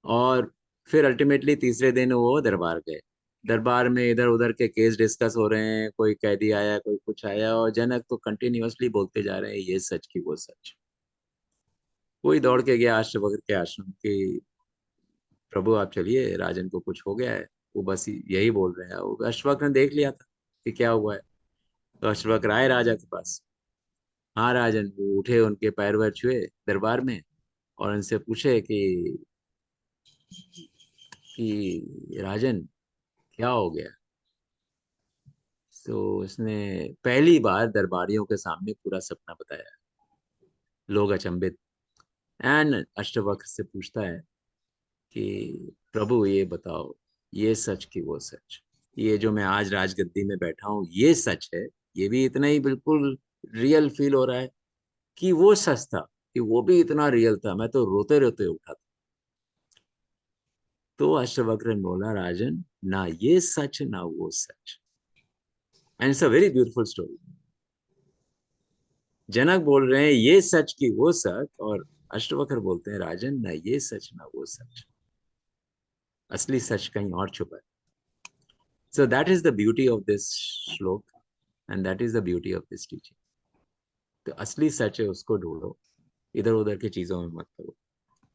और फिर अल्टीमेटली तीसरे दिन वो दरबार गए। दरबार में इधर उधर के केस डिस्कस हो रहे हैं, कोई कैदी आया, कोई कुछ आया, और जनक तो कंटिन्यूअसली बोलते जा रहे हैं ये सच की वो सच। कोई दौड़ के गया अष्टवक्र के आश्रम की, प्रभु आप चलिए, राजन को कुछ हो गया है। वो बस यही बोल रहे हैं। वो अश्वक ने देख लिया था कि क्या हुआ है। तो अश्वक आए राजा के पास। हाँ राजन, वो उठे, उनके पैर वैर छुए दरबार में और उनसे पूछे कि राजन क्या हो गया। तो उसने पहली बार दरबारियों के सामने पूरा सपना बताया। लोग अचंभित। एंड अष्टवक्र से पूछता है कि प्रभु ये बताओ, ये सच कि वो सच? ये जो मैं आज राजगद्दी में बैठा हूँ ये सच है? ये भी इतना ही बिल्कुल रियल फील हो रहा है कि वो सच था, कि वो भी इतना रियल था, मैं तो रोते रोते उठा था? तो अष्टवक्र ने बोला राजन, ना ये सच ना वो सच। And it's a very beautiful story. Janak बोल रहे हैं ये सच की वो सच, और अष्टवक्र बोलते हैं राजन, ना ये सच ना वो सच। असली सच कहीं और छुपा है। So that is the beauty of this shlok and that is the beauty of this teaching. तो असली सच है उसको ढूंढो, इधर उधर की चीजों में मत करो।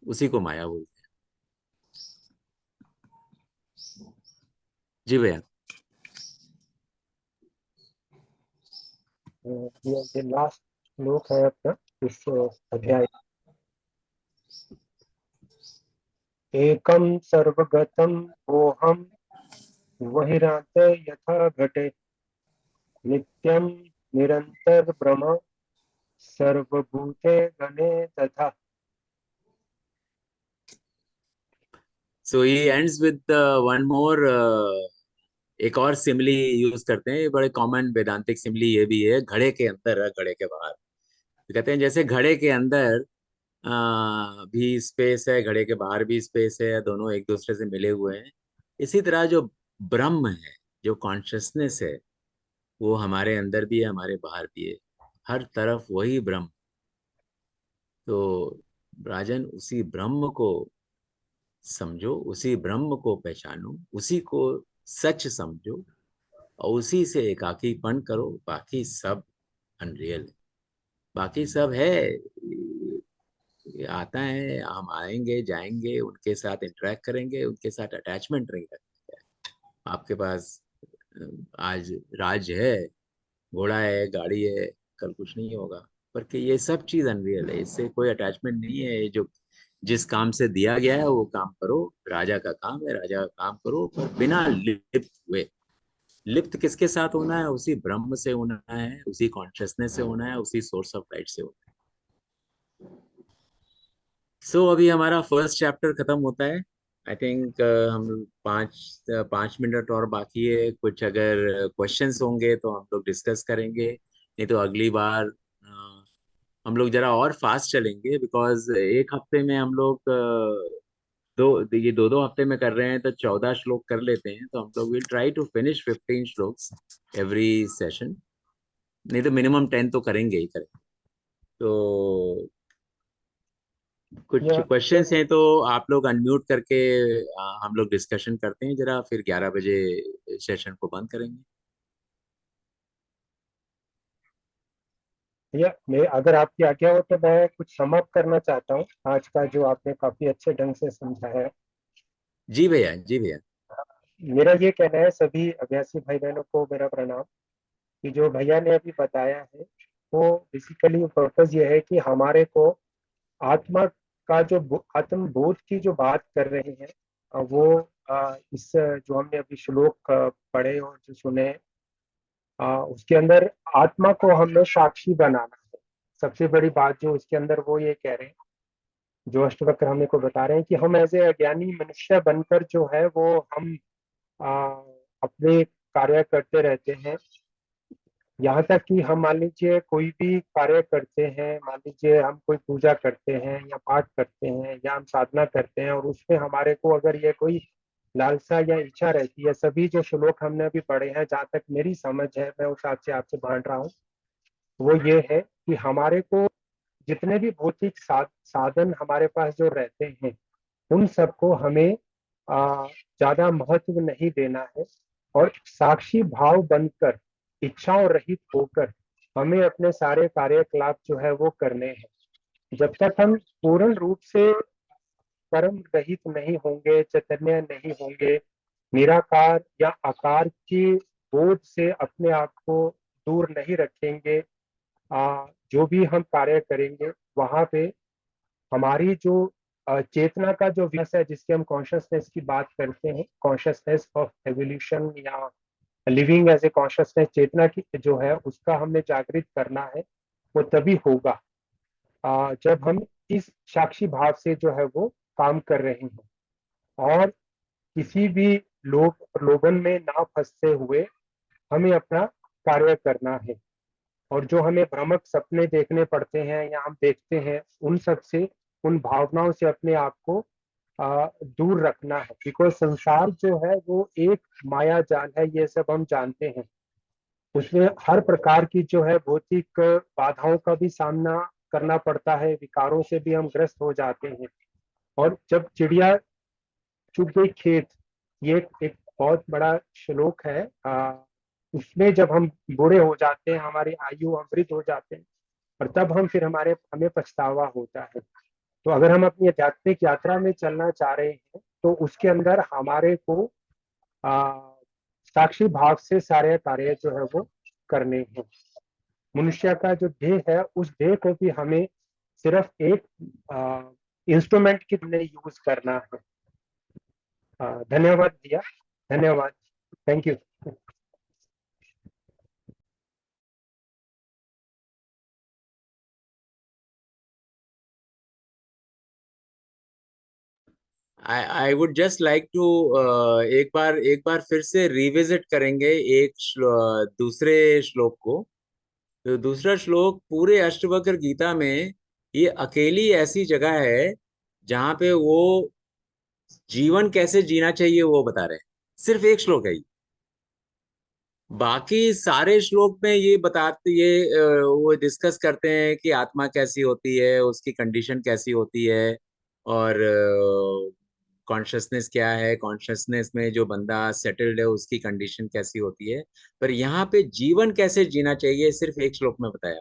उसी को माया बोलते जी भैया। ये लास्ट श्लोक है अपना इस अध्याय। एकम सर्वगतम ओहम वहिरात यथा घटे नित्यम निरंतर ब्रह्म सर्वभूते गणे तथा। सो he ends with one more, एक और सिमिली यूज करते हैं, ये बड़े कॉमन वेदांतिक सिमिली ये भी है, घड़े के अंदर है घड़े के बाहर। तो कहते हैं जैसे घड़े के अंदर भी स्पेस है, घड़े के बाहर भी स्पेस है, दोनों एक दूसरे से मिले हुए हैं। इसी तरह जो ब्रह्म है, जो कॉन्शसनेस है, वो हमारे अंदर भी है, हमारे बाहर भी है, हर तरफ वही ब्रह्म। तो राजन, उसी ब्रह्म को समझो, उसी ब्रह्म को पहचानो, उसी को सच समझो, और उसी से एकाकीपन करो। बाकी सब अनरियल है, बाकी सब है, ये आता है, हम आएंगे जाएंगे, उनके साथ इंटरेक्ट करेंगे, उनके साथ अटैचमेंट नहीं रखेंगे। आपके पास अ, आज राज है, घोड़ा है, गाड़ी है, कल कुछ नहीं होगा। पर कि ये सब चीज अनरियल है, इससे कोई अटैचमेंट नहीं है। ये जो जिस काम से दिया गया है वो काम करो, राजा का काम है, राजा का काम करो, पर बिना लिप्त हुए। लिप्त किसके साथ होना है? उसी ब्रह्म से होना है, उसी कॉन्शियसनेस से होना है, उसी सोर्स ऑफ लाइट से होना है। सो अभी हमारा फर्स्ट चैप्टर खत्म होता है। आई थिंक हम 5 मिनट और बाकी है। कुछ अगर क्वेश्चंस होंगे तो हम लोग डिस्कस करेंगे, नहीं तो अगली बार हम लोग जरा और फास्ट चलेंगे, बिकॉज एक हफ्ते में हम लोग ये दो दो हफ्ते में कर रहे हैं, तो 14 श्लोक कर लेते हैं। तो हम लोग will try to finish 15 shlokas every session, नहीं तो मिनिमम 10 तो करेंगे ही करेंगे। तो कुछ या क्वेश्चंस हैं तो आप लोग अनम्यूट करके हम लोग डिस्कशन करते हैं जरा, फिर 11 बजे सेशन को बंद करेंगे। या मैं, अगर आपकी आज्ञा हो तो मैं कुछ समाप्त करना चाहता हूँ आज का, जो आपने काफी अच्छे ढंग से समझा है। जी भैया, जी भैया। मेरा ये कहना है, सभी अभ्यासी भाई बहनों को मेरा प्रणाम, कि जो भैया ने अभी बताया है वो बेसिकली पर्पज ये है कि हमारे को आत्मा का जो आत्म बोध की जो बात कर रहे हैं, वो इस जो हमने अभी श्लोक पढ़े और जो सुने, उसके अंदर आत्मा को हमें साक्षी बनाना है। सबसे बड़ी बात जो उसके अंदर वो ये कह रहे हैं, जो अष्टवक्र हमें को बता रहे हैं, कि हम ऐसे अज्ञानी मनुष्य बनकर जो है वो हम आ, अपने कार्य करते रहते हैं। यहाँ तक कि हम मान लीजिए कोई भी कार्य करते हैं, मान लीजिए हम कोई पूजा करते हैं या पाठ करते हैं या हम साधना करते हैं, और उसमें हमारे को अगर ये कोई लालसा या इच्छा रहती है, सभी जो श्लोक हमने अभी पढ़े हैं, जहाँ तक मेरी समझ है मैं उस हिसाब से आपसे बांट रहा हूँ, वो ये है कि हमारे को जितने भी भौतिक साधन हमारे पास जो रहते हैं, उन सबको हमें ज्यादा महत्व नहीं देना है, और साक्षी भाव बनकर, इच्छाओं रहित होकर हमें अपने सारे कार्यकलाप जो है वो करने हैं। जब तक हम पूर्ण रूप से कर्म रहित नहीं होंगे, चैतन्य नहीं होंगे, निराकार या आकार की बोध से अपने आप को दूर नहीं रखेंगे, जो भी हम कार्य करेंगे वहां पे हमारी जो चेतना का जो विकास है, जिसके हम कॉन्शियसनेस की बात करते हैं, कॉन्शियसनेस ऑफ एवोल्यूशन या लिविंग एज ए कॉन्शियसनेस, चेतना की जो है उसका हमें जागृत करना है। वो तभी होगा जब हम इस साक्षी भाव से जो है वो काम कर रहे हैं, और किसी भी लोभ प्रलोभन में ना फंसते हुए हमें अपना कार्य करना है। और जो हमें भ्रामक सपने देखने पड़ते हैं या हम देखते हैं, उन सब से, उन भावनाओं से अपने आप को दूर रखना है, बिकॉज संसार जो है वो एक माया जाल है, ये सब हम जानते हैं। उसमें हर प्रकार की जो है भौतिक बाधाओं का भी सामना करना पड़ता है, विकारों से भी हम ग्रस्त हो जाते हैं। और जब चिड़िया चुग गई खेत, ये एक बहुत बड़ा श्लोक है। उसमें जब हम बूढ़े हो जाते हैं, हमारी आयु अमृत हो जाते हैं, और तब हमें पछतावा होता है। तो अगर हम अपनी आध्यात्मिक यात्रा में चलना चाह रहे हैं, तो उसके अंदर हमारे को साक्षी भाव से सारे कार्य जो है वो करने हैं। मनुष्य का जो देह है, उस देह को भी हमें सिर्फ एक इंस्ट्रूमेंट की तरह यूज करना है। धन्यवाद भैया, धन्यवाद, thank you. I would just like to एक बार फिर से रिविजिट करेंगे दूसरे श्लोक को। तो दूसरा श्लोक पूरे अष्टवक्र गीता में ये अकेली ऐसी जगह है जहां पे वो जीवन कैसे जीना चाहिए वो बता रहे हैं। सिर्फ एक श्लोक है ये। बाकी सारे श्लोक में ये बताते वो डिस्कस करते हैं कि आत्मा कैसी होती है, उसकी कंडीशन कैसी होती है, और कॉन्शसनेस क्या है, कॉन्शसनेस में जो बंदा सेटल्ड है उसकी कंडीशन कैसी होती है। पर यहाँ पे जीवन कैसे जीना चाहिए सिर्फ एक श्लोक में बताया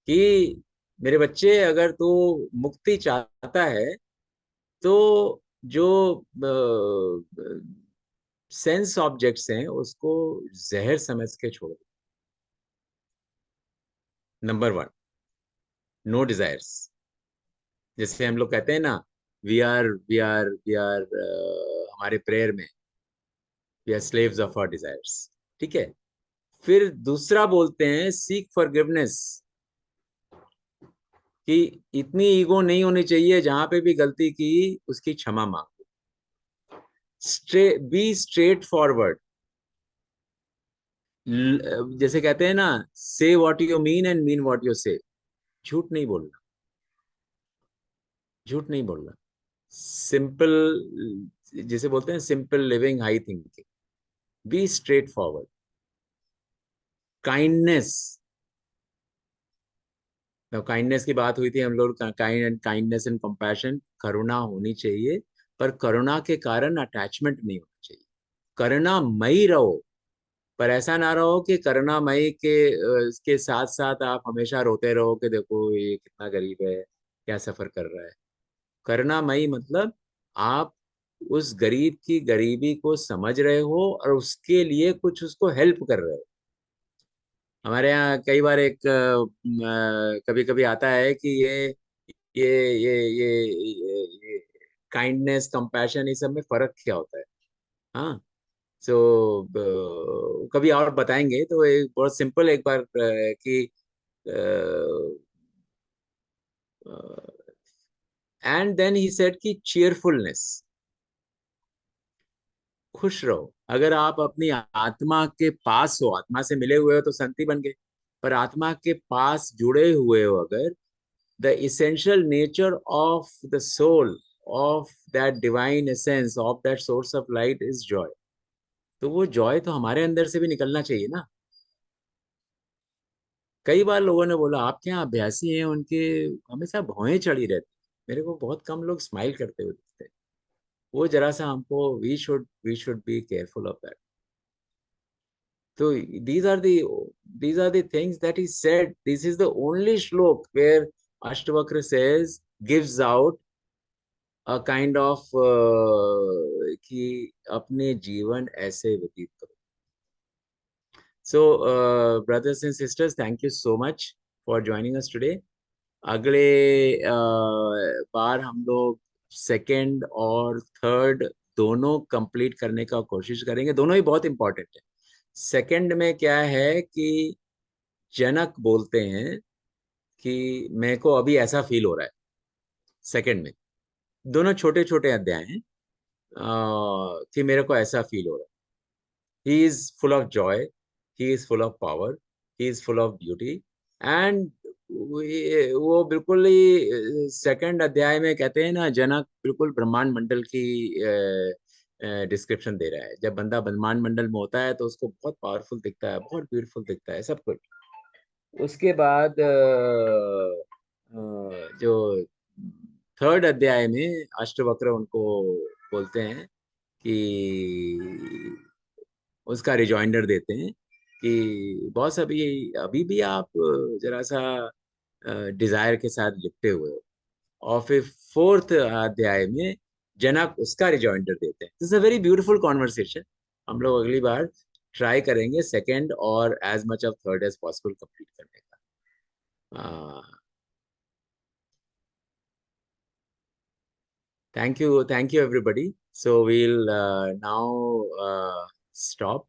कि मेरे बच्चे, अगर तू मुक्ति चाहता है तो जो सेंस ऑब्जेक्ट्स हैं उसको जहर समझ के छोड़ दो। Number one, no desires. जैसे हम लोग कहते हैं ना, वी आर हमारे प्रेयर में we are slaves of our desires. ठीक है। फिर दूसरा बोलते हैं सीक फॉरगिवनेस, कि इतनी ईगो नहीं होनी चाहिए, जहां पे भी गलती की उसकी क्षमा मांगो। बी स्ट्रेट फॉरवर्ड, जैसे कहते हैं ना, से what you mean and mean what you से। झूठ नहीं बोलना, झूठ नहीं बोलना। सिंपल, जिसे बोलते हैं simple living, high thinking. Be straight forward. Kindness, तो काइंडनेस की बात हुई थी हम लोग, काइंडनेस एंड कंपैशन, करुणा होनी चाहिए, पर करुणा के कारण अटैचमेंट नहीं होना चाहिए। करुणामयी रहो, पर ऐसा ना रहो कि करुणामयी के साथ साथ आप हमेशा रोते रहो कि देखो ये कितना गरीब है, क्या सफर कर रहा है। करुणामयी मतलब आप उस गरीब की गरीबी को समझ रहे हो और उसके लिए कुछ उसको हेल्प कर रहे हो। हमारे यहाँ कई बार एक कभी कभी आता है कि ये ये काइंडनेस, कंपैशन, इस सब में फर्क क्या होता है। हाँ। सो कभी और बताएंगे। तो एक बहुत सिंपल एक बार कि एंड देन ही सेड कि चीयरफुलनेस, खुश रहो। अगर आप अपनी आत्मा के पास हो, आत्मा से मिले हुए हो तो संति बन गए, पर आत्मा के पास जुड़े हुए हो अगर, the essential nature of the soul, of that divine essence, of that source of light is joy। तो वो जॉय तो हमारे अंदर से भी निकलना चाहिए ना। कई बार लोगों ने बोला आपके यहाँ अभ्यासी हैं, उनके हमेशा भौहें चढ़ी रहती। मेरे को बहुत कम लोग स्माइल करते हुए दिखते हैं। वो जरा सा हमको, we should be careful of that. तो these are the things that he said. This is the only shlok where Ashtavakra says, gives out a kind of कि अपने जीवन ऐसे व्यतीत करो। सो brothers and sisters, thank you so much for joining us today। अगले बार हम लोग second और थर्ड दोनों कंप्लीट करने का कोशिश करेंगे। दोनों ही बहुत इंपॉर्टेंट है। सेकंड में क्या है कि जनक बोलते हैं कि मेरे को अभी ऐसा फील हो रहा है। सेकंड में दोनों छोटे छोटे अध्याय हैं, कि मेरे को ऐसा फील हो रहा है। He is full of Joy, he is full of power, he is full of beauty. And वो बिल्कुल ही सेकंड अध्याय में कहते हैं ना, जनक बिल्कुल ब्रह्मांड मंडल की डिस्क्रिप्शन दे रहा है। जब बंदा ब्रह्मांड मंडल में होता है तो उसको बहुत पावरफुल दिखता है, बहुत ब्यूटीफुल दिखता है सब कुछ। उसके बाद जो थर्ड अध्याय में अष्टवक्र उनको बोलते हैं कि उसका रिजॉइंडर देते हैं कि बॉस, अभी अभी भी आप जरा सा डिजायर के साथ लिपटे हुए हो। और फिर फोर्थ अध्याय में जनक उसका रिजॉइंडर देते हैं। This is a very beautiful conversation. हम लोग अगली बार ट्राई करेंगे सेकंड और as much of third as possible complete करने का। Thank you everybody. So we'll now stop.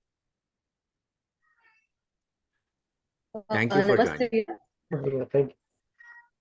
Thank you for joining. नमस्ते। Thank you.